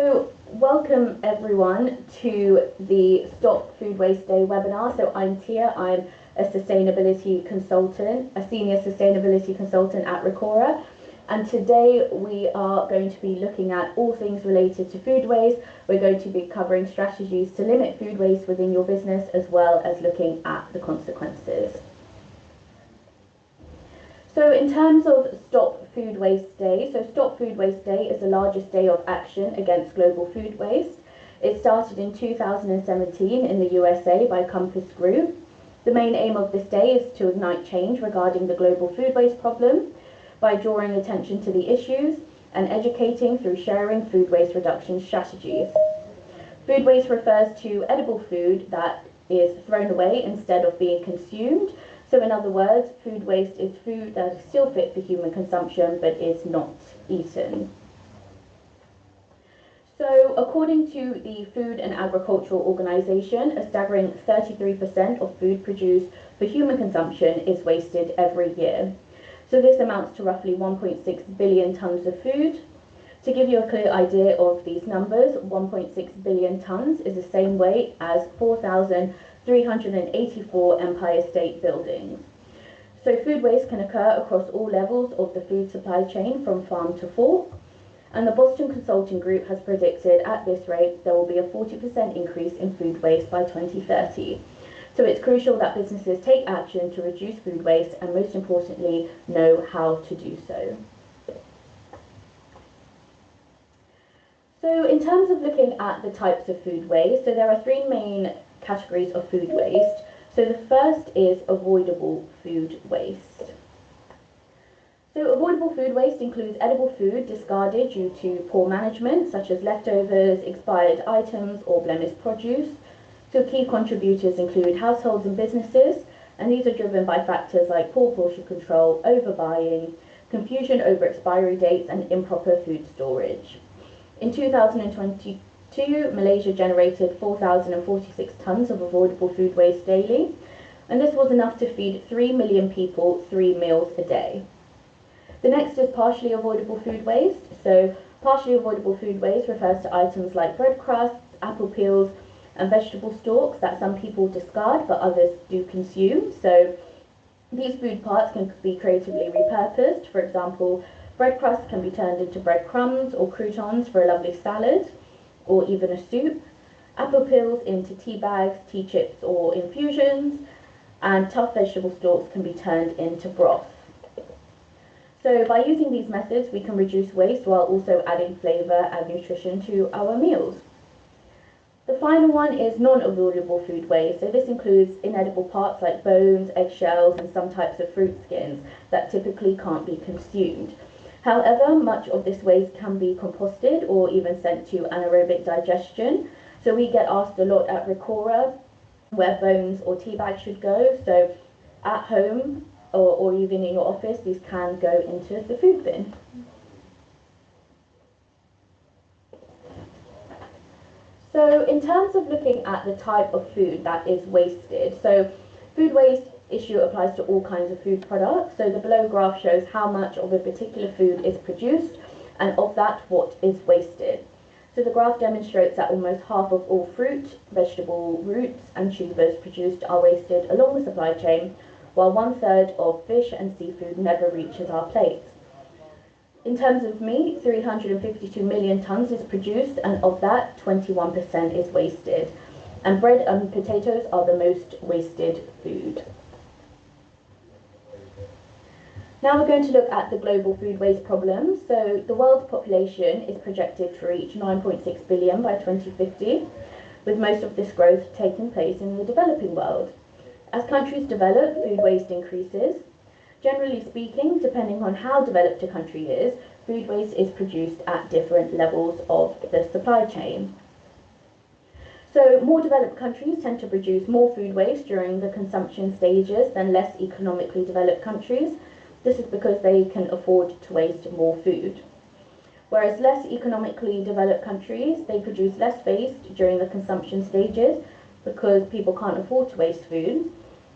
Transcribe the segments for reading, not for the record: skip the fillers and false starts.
So, welcome everyone to the Stop Food Waste Day webinar. So, I'm Tia, I'm a sustainability consultant, a senior sustainability consultant at Recora. And today we are going to be looking at all things related to food waste. We're going to be covering strategies to limit food waste within your business, as well as looking at the consequences. So in terms of Stop Food Waste Day, so Stop Food Waste Day is the largest day of action against global food waste. It started in 2017 in the USA by Compass Group. The main aim of this day is to ignite change regarding the global food waste problem by drawing attention to the issues and educating through sharing food waste reduction strategies. Food waste refers to edible food that is thrown away instead of being consumed. So in other words, food waste is food that is still fit for human consumption but is not eaten. So according to the Food and Agricultural Organization, a staggering 33% of food produced for human consumption is wasted every year. So this amounts to roughly 1.6 billion tons of food. To give you a clear idea of these numbers, 1.6 billion tons is the same weight as 4,384 Empire State Buildings. So food waste can occur across all levels of the food supply chain from farm to fork. And the Boston Consulting Group has predicted at this rate there will be a 40% increase in food waste by 2030. So it's crucial that businesses take action to reduce food waste and most importantly know how to do so. So in terms of looking at the types of food waste, so there are three main categories of food waste. So the first is avoidable food waste. So avoidable food waste includes edible food discarded due to poor management, such as leftovers, expired items, or blemished produce. So key contributors include households and businesses, and these are driven by factors like poor portion control, overbuying, confusion over expiry dates, and improper food storage. In 2022, Malaysia generated 4,046 tons of avoidable food waste daily, and this was enough to feed 3 million people 3 meals a day. The next is partially avoidable food waste. So partially avoidable food waste refers to items like bread crusts, apple peels, and vegetable stalks that some people discard but others do consume. So these food parts can be creatively repurposed. For example, bread crusts can be turned into breadcrumbs or croutons for a lovely salad or even a soup. Apple peels into tea bags, tea chips or infusions, and tough vegetable stalks can be turned into broth. So by using these methods, we can reduce waste while also adding flavour and nutrition to our meals. The final one is non-avoidable food waste. So this includes inedible parts like bones, eggshells, and some types of fruit skins that typically can't be consumed. However, much of this waste can be composted or even sent to anaerobic digestion. So we get asked a lot at Recora where bones or tea bags should go. So at home or even in your office, these can go into the food bin. So in terms of looking at the type of food that is wasted, so food waste issue applies to all kinds of food products. So the below graph shows how much of a particular food is produced, and of that, what is wasted. So the graph demonstrates that almost half of all fruit, vegetable roots, and tubers produced are wasted along the supply chain, while 1/3 of fish and seafood never reaches our plates. In terms of meat, 352 million tons is produced, and of that, 21% is wasted. And bread and potatoes are the most wasted food. Now we're going to look at the global food waste problem. So the world's population is projected to reach 9.6 billion by 2050, with most of this growth taking place in the developing world. As countries develop, food waste increases. Generally speaking, depending on how developed a country is, food waste is produced at different levels of the supply chain. So more developed countries tend to produce more food waste during the consumption stages than less economically developed countries. This is because they can afford to waste more food. Whereas less economically developed countries, they produce less waste during the consumption stages because people can't afford to waste food.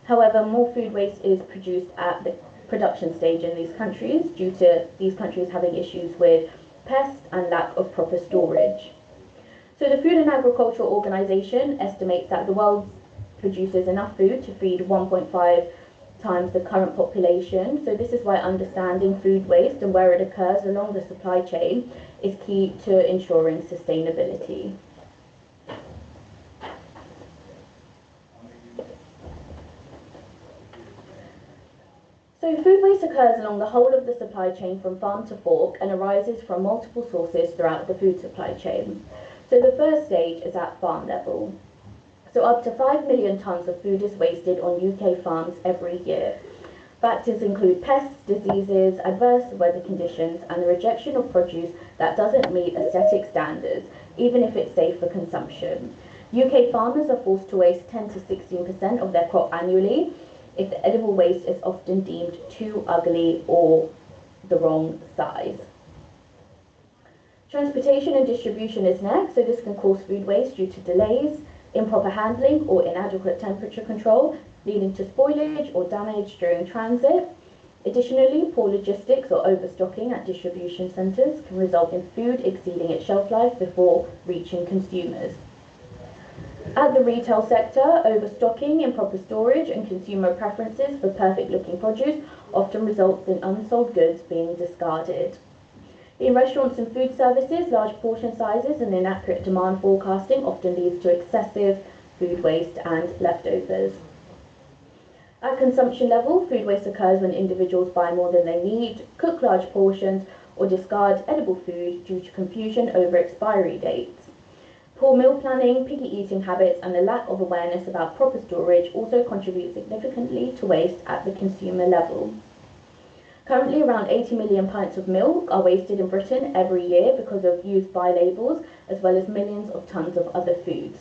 However, more food waste is produced at the production stage in these countries due to these countries having issues with pests and lack of proper storage. So the Food and Agriculture Organization estimates that the world produces enough food to feed 1.5 times the current population. So this is why understanding food waste and where it occurs along the supply chain is key to ensuring sustainability. So food waste occurs along the whole of the supply chain from farm to fork and arises from multiple sources throughout the food supply chain. So the first stage is at farm level. So up to 5 million tonnes of food is wasted on UK farms every year. Factors include pests, diseases, adverse weather conditions, and the rejection of produce that doesn't meet aesthetic standards, even if it's safe for consumption. UK farmers are forced to waste 10 to 16% of their crop annually, if the edible waste is often deemed too ugly or the wrong size. Transportation and distribution is next, so this can cause food waste due to delays, improper handling or inadequate temperature control, leading to spoilage or damage during transit. Additionally, poor logistics or overstocking at distribution centres can result in food exceeding its shelf life before reaching consumers. At the retail sector, overstocking, improper storage and consumer preferences for perfect-looking produce often results in unsold goods being discarded. In restaurants and food services, large portion sizes and inaccurate demand forecasting often leads to excessive food waste and leftovers. At consumption level, food waste occurs when individuals buy more than they need, cook large portions, or discard edible food due to confusion over expiry dates. Poor meal planning, picky eating habits, and a lack of awareness about proper storage also contribute significantly to waste at the consumer level. Currently, around 80 million pints of milk are wasted in Britain every year because of used by labels, as well as millions of tonnes of other foods.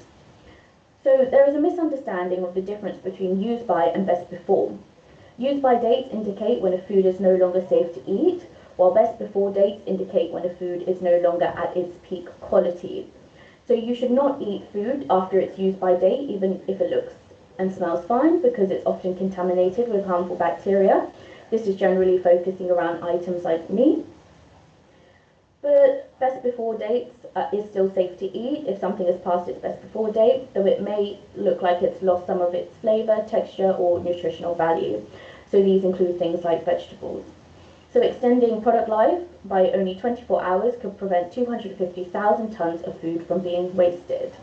So there is a misunderstanding of the difference between use by and best before. Use by dates indicate when a food is no longer safe to eat, while best before dates indicate when a food is no longer at its peak quality. So you should not eat food after its use by date, even if it looks and smells fine, because it's often contaminated with harmful bacteria. This is generally focusing around items like meat. But best before dates is still safe to eat if something has passed its best before date, though it may look like it's lost some of its flavour, texture or nutritional value. So these include things like vegetables. So extending product life by only 24 hours could prevent 250,000 tonnes of food from being wasted.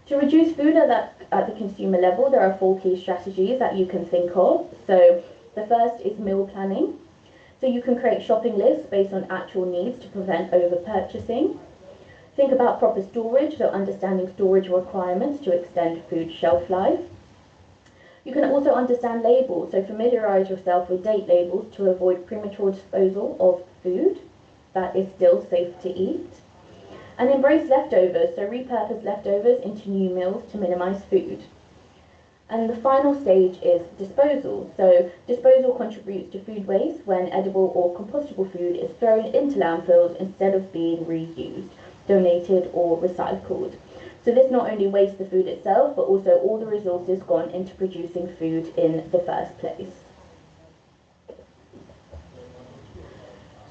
To reduce food at the consumer level, there are 4 key strategies that you can think of. So the first is meal planning. So you can create shopping lists based on actual needs to prevent over-purchasing. Think about proper storage, so understanding storage requirements to extend food shelf life. You can also understand labels, so familiarise yourself with date labels to avoid premature disposal of food that is still safe to eat. And embrace leftovers, so repurpose leftovers into new meals to minimise food. And the final stage is disposal. So disposal contributes to food waste when edible or compostable food is thrown into landfills instead of being reused, donated or recycled. So this not only wastes the food itself, but also all the resources gone into producing food in the first place.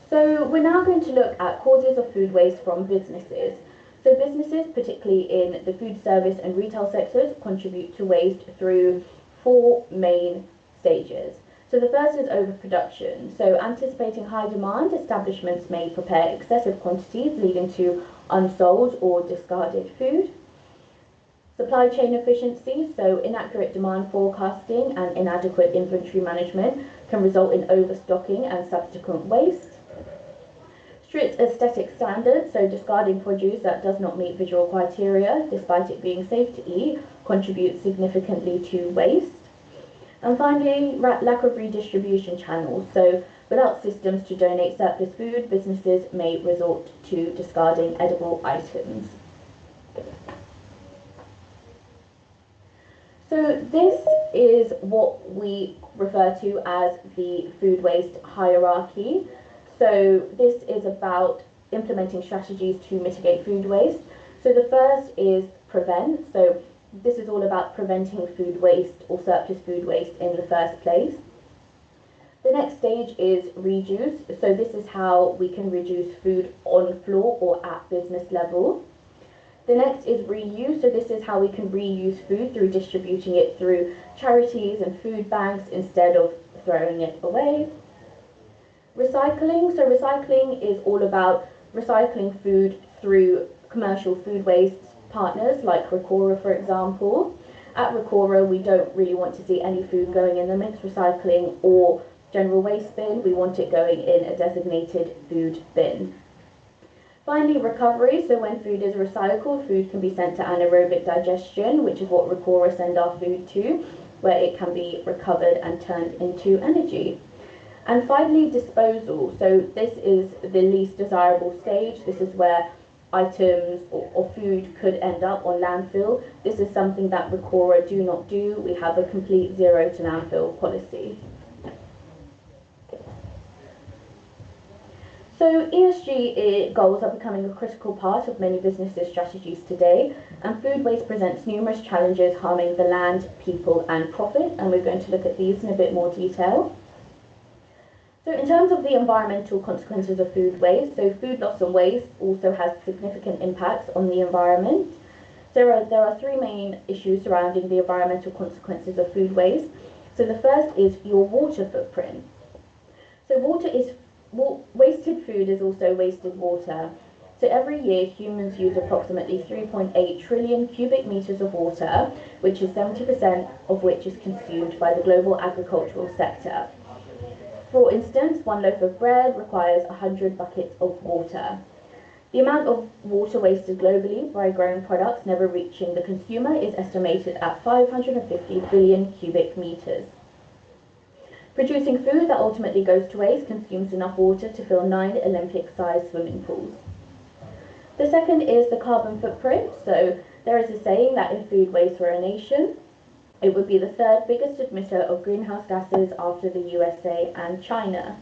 So we're now going to look at causes of food waste from businesses. So businesses, particularly in the food service and retail sectors, contribute to waste through 4 main stages. So the first is overproduction. So anticipating high demand, establishments may prepare excessive quantities, leading to unsold or discarded food. Supply chain efficiency, so inaccurate demand forecasting and inadequate inventory management can result in overstocking and subsequent waste. Strict aesthetic standards, so discarding produce that does not meet visual criteria, despite it being safe to eat, contributes significantly to waste. And finally, lack of redistribution channels. So without systems to donate surplus food, businesses may resort to discarding edible items. So this is what we refer to as the food waste hierarchy. So this is about implementing strategies to mitigate food waste. So the first is prevent. So this is all about preventing food waste or surplus food waste in the first place. The next stage is reduce. So this is how we can reduce food on floor or at business level. The next is reuse. So this is how we can reuse food through distributing it through charities and food banks instead of throwing it away. Recycling. So recycling is all about recycling food through commercial food waste partners like Recora, for example. At Recora, we don't really want to see any food going in the mixed recycling or general waste bin. We want it going in a designated food bin. Finally, recovery. So when food is recycled, food can be sent to anaerobic digestion, which is what Recora send our food to, where it can be recovered and turned into energy. And finally, disposal. So this is the least desirable stage. This is where items or food could end up on landfill. This is something that Recora do not do. We have a complete zero to landfill policy. So ESG goals are becoming a critical part of many businesses' strategies today, and food waste presents numerous challenges harming the land, people and profit, and we're going to look at these in a bit more detail. So in terms of the environmental consequences of food waste, so food loss and waste also has significant impacts on the environment. There are three main issues surrounding the environmental consequences of food waste. So the first is your water footprint. So wasted food is also wasted water. So every year humans use approximately 3.8 trillion cubic meters of water, which is 70% of which is consumed by the global agricultural sector. For instance, one loaf of bread requires 100 buckets of water. The amount of water wasted globally by growing products never reaching the consumer is estimated at 550 billion cubic meters. Producing food that ultimately goes to waste consumes enough water to fill 9 Olympic-sized swimming pools. The second is the carbon footprint. So there is a saying that if food waste were a nation, it would be the third biggest emitter of greenhouse gases after the USA and China.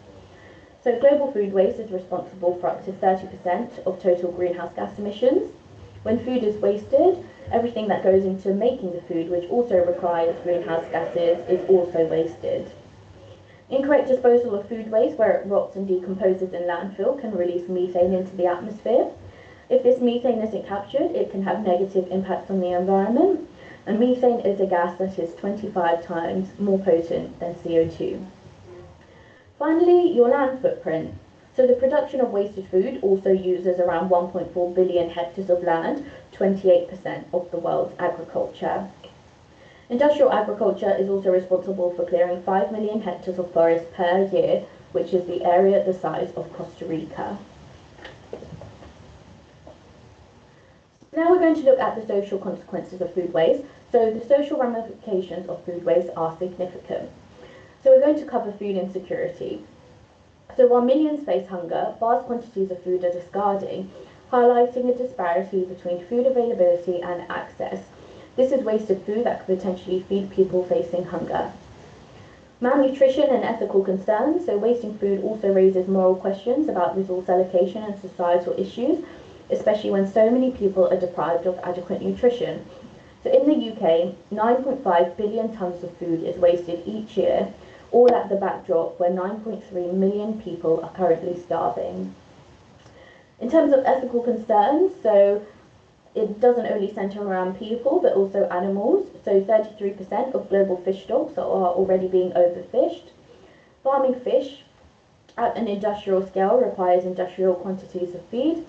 So global food waste is responsible for up to 30% of total greenhouse gas emissions. When food is wasted, everything that goes into making the food, which also requires greenhouse gases, is also wasted. Incorrect disposal of food waste, where it rots and decomposes in landfill, can release methane into the atmosphere. If this methane isn't captured, it can have negative impacts on the environment. And methane is a gas that is 25 times more potent than CO2. Finally, your land footprint. So the production of wasted food also uses around 1.4 billion hectares of land, 28% of the world's agriculture. Industrial agriculture is also responsible for clearing 5 million hectares of forest per year, which is the area the size of Costa Rica. Now we're going to look at the social consequences of food waste. So the social ramifications of food waste are significant. So we're going to cover food insecurity. So while millions face hunger, vast quantities of food are discarding, highlighting a disparity between food availability and access. This is wasted food that could potentially feed people facing hunger. Malnutrition and ethical concerns. So wasting food also raises moral questions about resource allocation and societal issues, especially when so many people are deprived of adequate nutrition. So in the UK, 9.5 billion tonnes of food is wasted each year, all at the backdrop where 9.3 million people are currently starving. In terms of ethical concerns, so it doesn't only centre around people but also animals. So 33% of global fish stocks are already being overfished. Farming fish at an industrial scale requires industrial quantities of feed.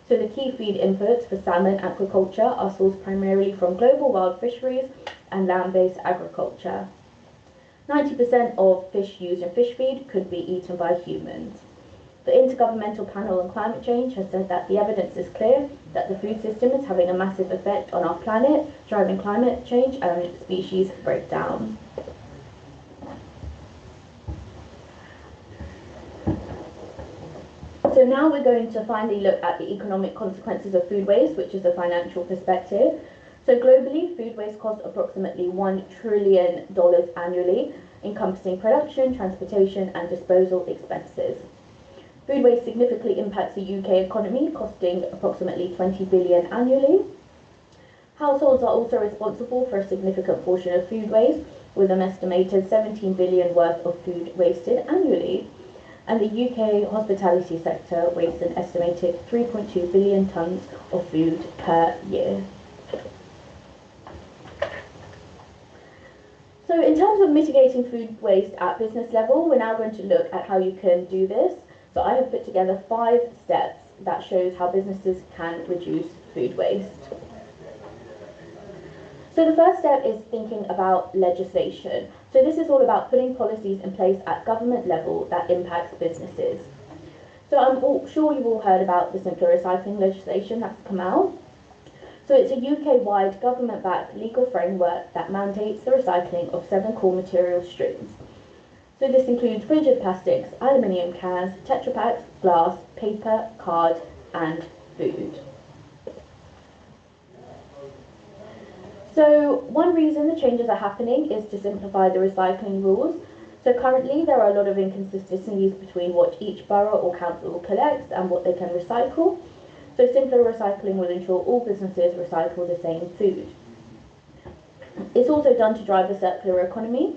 So the key feed inputs for salmon aquaculture are sourced primarily from global wild fisheries and land-based agriculture. 90% of fish used in fish feed could be eaten by humans. The Intergovernmental Panel on Climate Change has said that the evidence is clear that the food system is having a massive effect on our planet, driving climate change and species breakdown. So now we're going to finally look at the economic consequences of food waste, which is a financial perspective. So globally, food waste costs approximately $1 trillion annually, encompassing production, transportation and disposal expenses. Food waste significantly impacts the UK economy, costing approximately 20 billion annually. Households are also responsible for a significant portion of food waste, with an estimated 17 billion worth of food wasted annually. and the UK hospitality sector wastes an estimated 3.2 billion tonnes of food per year. So in terms of mitigating food waste at business level, we're now going to look at how you can do this. So I have put together 5 steps that shows how businesses can reduce food waste. So the first step is thinking about legislation. So this is all about putting policies in place at government level that impacts businesses. So I'm sure you've all heard about the simpler recycling legislation that's come out. So it's a UK-wide government-backed legal framework that mandates the recycling of 7 core material streams. So this includes rigid plastics, aluminium cans, Tetra Paks, glass, paper, card, and food. So one reason the changes are happening is to simplify the recycling rules. So currently there are a lot of inconsistencies between what each borough or council collects and what they can recycle. So simpler recycling will ensure all businesses recycle the same food. It's also done to drive the circular economy.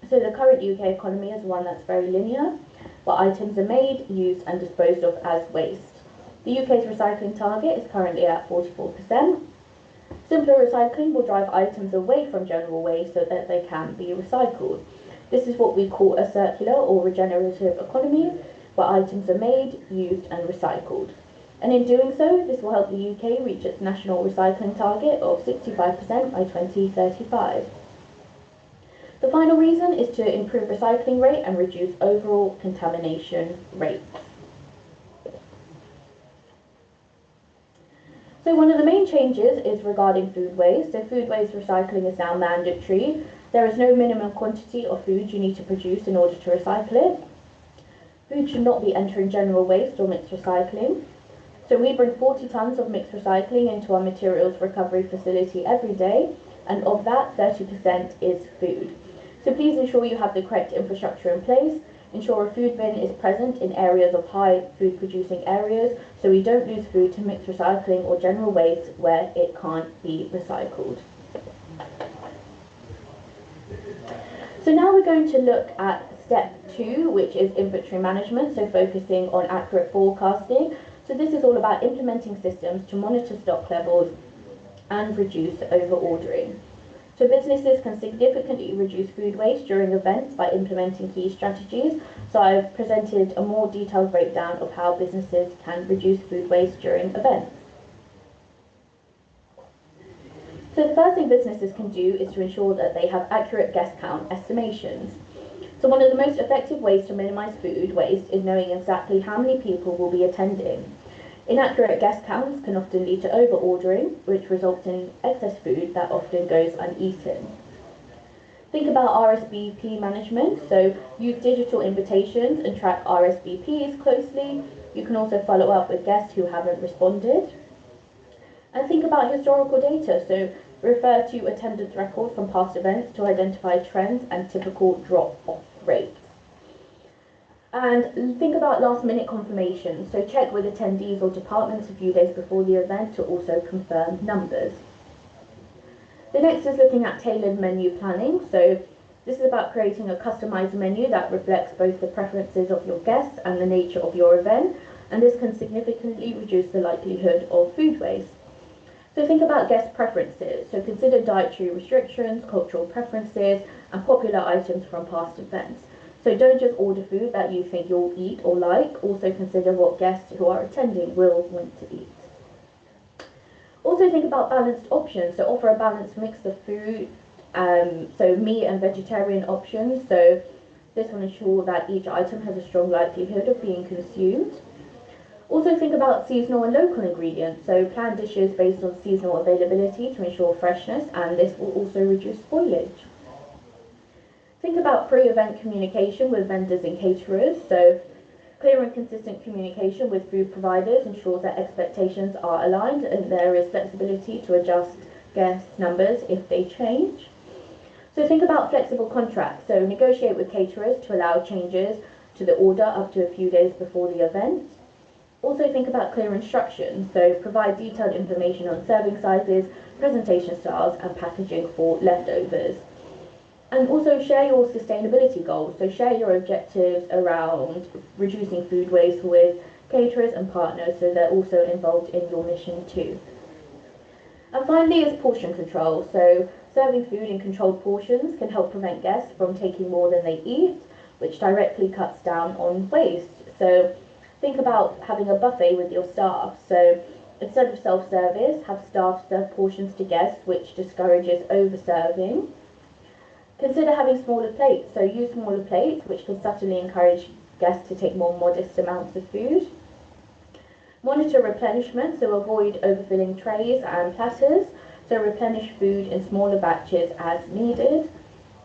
So the current UK economy is one that's very linear, where items are made, used and disposed of as waste. The UK's recycling target is currently at 44%. Simpler recycling will drive items away from general waste so that they can be recycled. This is what we call a circular or regenerative economy, where items are made, used and recycled. And in doing so, this will help the UK reach its national recycling target of 65% by 2035. The final reason is to improve recycling rate and reduce overall contamination rates. So one of the main changes is regarding food waste. So food waste recycling is now mandatory. There is no minimum quantity of food you need to produce in order to recycle it. Food should not be entering general waste or mixed recycling. So we bring 40 tonnes of mixed recycling into our materials recovery facility every day, and of that 30% is food. So please ensure you have the correct infrastructure in place. Ensure a food bin is present in areas of high food producing areas so we don't lose food to mixed recycling or general waste where it can't be recycled. So now we're going to look at step 2, which is inventory management, so focusing on accurate forecasting. So this is all about implementing systems to monitor stock levels and reduce over-ordering. So businesses can significantly reduce food waste during events by implementing key strategies. So I've presented a more detailed breakdown of how businesses can reduce food waste during events. So the first thing businesses can do is to ensure that they have accurate guest count estimations. So one of the most effective ways to minimize food waste is knowing exactly how many people will be attending. Inaccurate guest counts can often lead to over-ordering, which results in excess food that often goes uneaten. Think about RSVP management, so use digital invitations and track RSVPs closely. You can also follow up with guests who haven't responded. And think about historical data, so refer to attendance records from past events to identify trends and typical drop-off rates. And think about last-minute confirmation, so check with attendees or departments a few days before the event to also confirm numbers. The next is looking at tailored menu planning, so this is about creating a customized menu that reflects both the preferences of your guests and the nature of your event, and this can significantly reduce the likelihood of food waste. So think about guest preferences, so consider dietary restrictions, cultural preferences, and popular items from past events. So don't just order food that you think you'll eat or like, also consider what guests who are attending will want to eat. Also think about balanced options, so offer a balanced mix of food, so meat and vegetarian options, so this will ensure that each item has a strong likelihood of being consumed. Also think about seasonal and local ingredients, so plan dishes based on seasonal availability to ensure freshness, and this will also reduce spoilage. Think about pre-event communication with vendors and caterers, so clear and consistent communication with food providers ensures that expectations are aligned and there is flexibility to adjust guest numbers if they change. So think about flexible contracts, so negotiate with caterers to allow changes to the order up to a few days before the event. Also think about clear instructions, so provide detailed information on serving sizes, presentation styles and packaging for leftovers. And also share your sustainability goals. So share your objectives around reducing food waste with caterers and partners so they're also involved in your mission too. And finally is portion control. So serving food in controlled portions can help prevent guests from taking more than they eat, which directly cuts down on waste. So think about having a buffet with your staff. So instead of self-service, have staff serve portions to guests, which discourages over-serving. Consider having smaller plates. So use smaller plates, which can subtly encourage guests to take more modest amounts of food. Monitor replenishment, so avoid overfilling trays and platters. So replenish food in smaller batches as needed.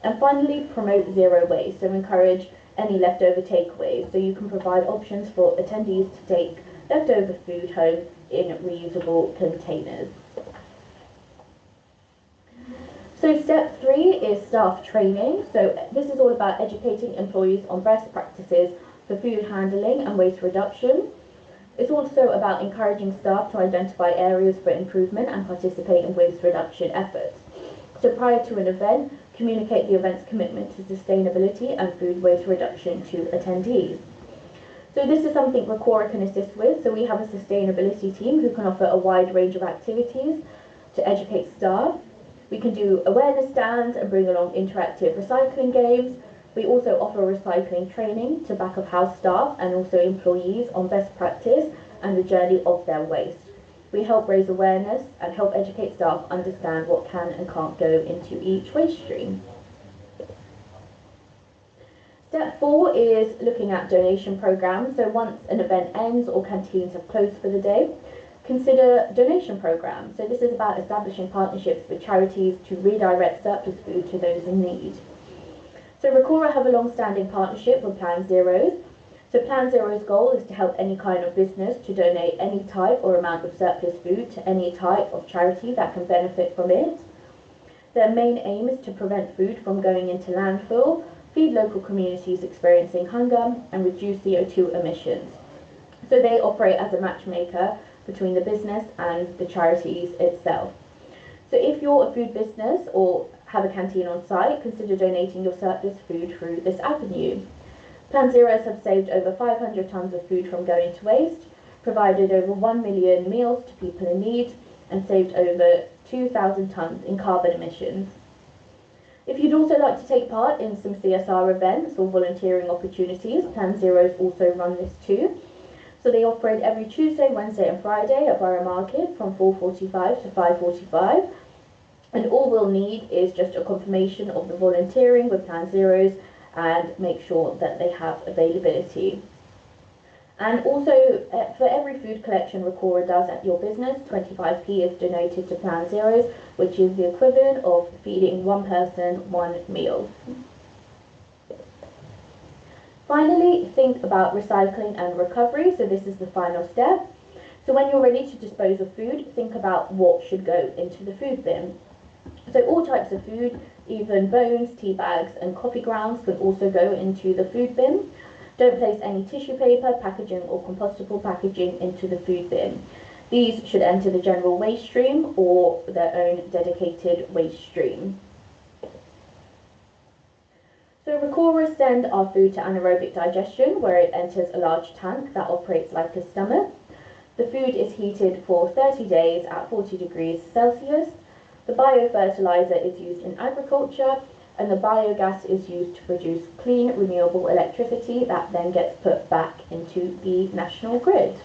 And finally, promote zero waste. So encourage any leftover takeaways. So you can provide options for attendees to take leftover food home in reusable containers. So step 3 is staff training. So this is all about educating employees on best practices for food handling and waste reduction. It's also about encouraging staff to identify areas for improvement and participate in waste reduction efforts. So prior to an event, communicate the event's commitment to sustainability and food waste reduction to attendees. So this is something Recora can assist with. So we have a sustainability team who can offer a wide range of activities to educate staff. We can do awareness stands and bring along interactive recycling games. We also offer recycling training to back of house staff and also employees on best practice and the journey of their waste. We help raise awareness and help educate staff understand what can and can't go into each waste stream. Step 4 is looking at donation programs. So once an event ends or canteens have closed for the day, consider donation programs. So this is about establishing partnerships with charities to redirect surplus food to those in need. So Recora have a long-standing partnership with Plan Zero's. So Plan Zero's goal is to help any kind of business to donate any type or amount of surplus food to any type of charity that can benefit from it. Their main aim is to prevent food from going into landfill, feed local communities experiencing hunger, and reduce CO2 emissions. So they operate as a matchmaker between the business and the charities itself. So if you're a food business or have a canteen on site, consider donating your surplus food through this avenue. Plan Zeros have saved over 500 tonnes of food from going to waste, provided over 1 million meals to people in need, and saved over 2,000 tonnes in carbon emissions. If you'd also like to take part in some CSR events or volunteering opportunities, Plan Zeros also run this too. So they operate every Tuesday, Wednesday and Friday at Borough Market from 4:45 to 5:45. And all we'll need is just a confirmation of the volunteering with Plan Zeros and make sure that they have availability. And also, for every food collection Recora does at your business, 25p is donated to Plan Zeros, which is the equivalent of feeding one person one meal. Finally, think about recycling and recovery. So this is the final step. So when you're ready to dispose of food, think about what should go into the food bin. So all types of food, even bones, tea bags and coffee grounds can also go into the food bin. Don't place any tissue paper, packaging or compostable packaging into the food bin. These should enter the general waste stream or their own dedicated waste stream. So Recora send our food to anaerobic digestion, where it enters a large tank that operates like a stomach. The food is heated for 30 days at 40 degrees Celsius. The biofertilizer is used in agriculture, and the biogas is used to produce clean, renewable electricity that then gets put back into the national grid.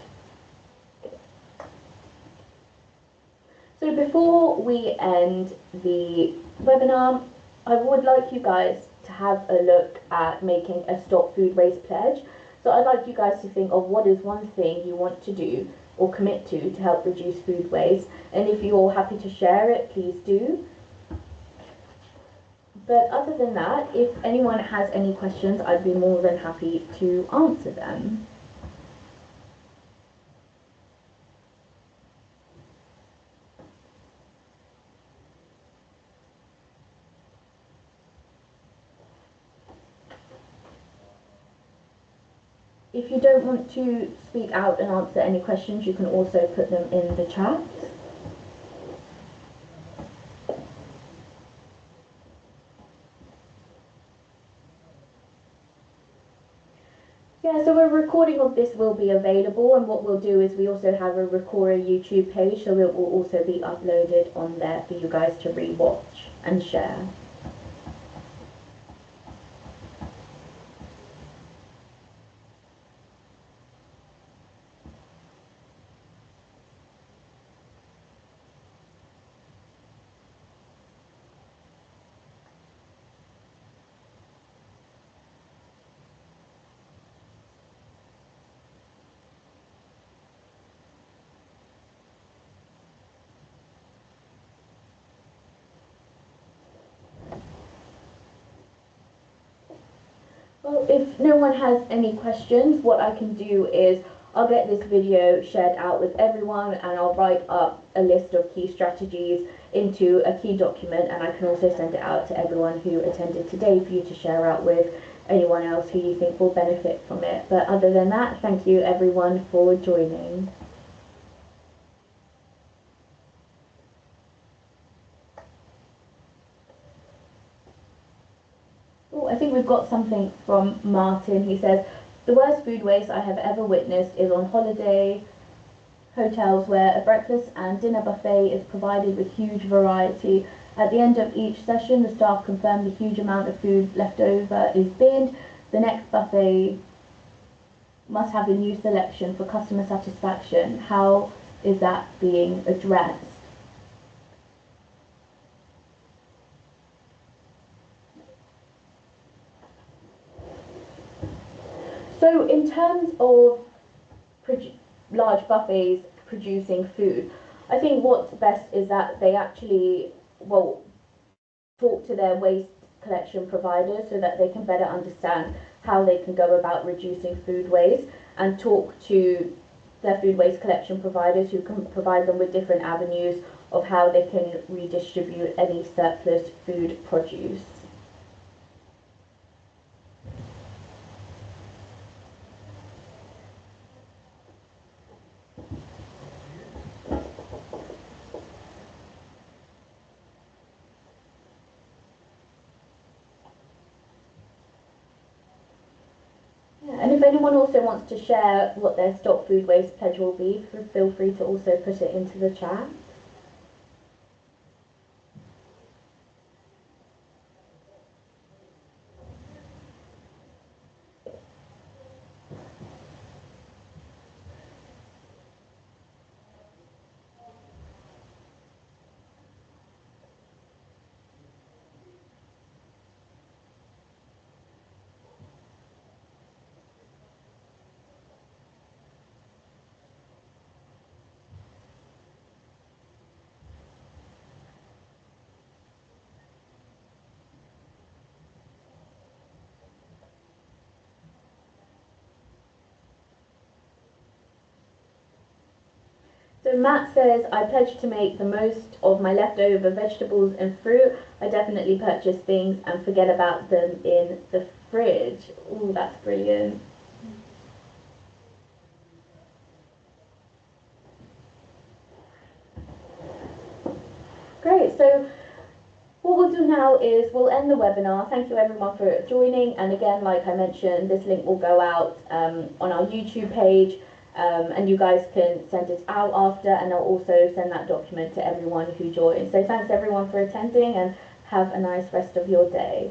So before we end the webinar, I would like you guys to have a look at making a Stop Food Waste pledge. So I'd like you guys to think of what is one thing you want to do or commit to help reduce food waste. And if you're happy to share it, please do. But other than that, if anyone has any questions, I'd be more than happy to answer them. If you don't want to speak out and answer any questions, you can also put them in the chat. Yeah, so a recording of this will be available, and what we'll do is we also have a Recora YouTube page, so it will also be uploaded on there for you guys to re-watch and share. Well, if no one has any questions, what I can do is I'll get this video shared out with everyone, and I'll write up a list of key strategies into a key document, and I can also send it out to everyone who attended today for you to share out with anyone else who you think will benefit from it. But other than that, thank you everyone for joining. Oh, I think we've got something from Martin. He says, the worst food waste I have ever witnessed is on holiday hotels where a breakfast and dinner buffet is provided with huge variety. At the end of each session, the staff confirm the huge amount of food left over is binned. The next buffet must have a new selection for customer satisfaction. How is that being addressed? So in terms of large buffets producing food, I think what's best is that they actually, well, talk to their waste collection providers so that they can better understand how they can go about reducing food waste, and talk to their food waste collection providers who can provide them with different avenues of how they can redistribute any surplus food produce. And if anyone also wants to share what their Stop Food Waste pledge will be, feel free to also put it into the chat. So Matt says, I pledge to make the most of my leftover vegetables and fruit. I definitely purchase things and forget about them in the fridge. Ooh, that's brilliant. Great, so what we'll do now is we'll end the webinar. Thank you everyone for joining, and again, like I mentioned, this link will go out on our YouTube page, and you guys can send it out after, and I'll also send that document to everyone who joined. So thanks everyone for attending, and have a nice rest of your day.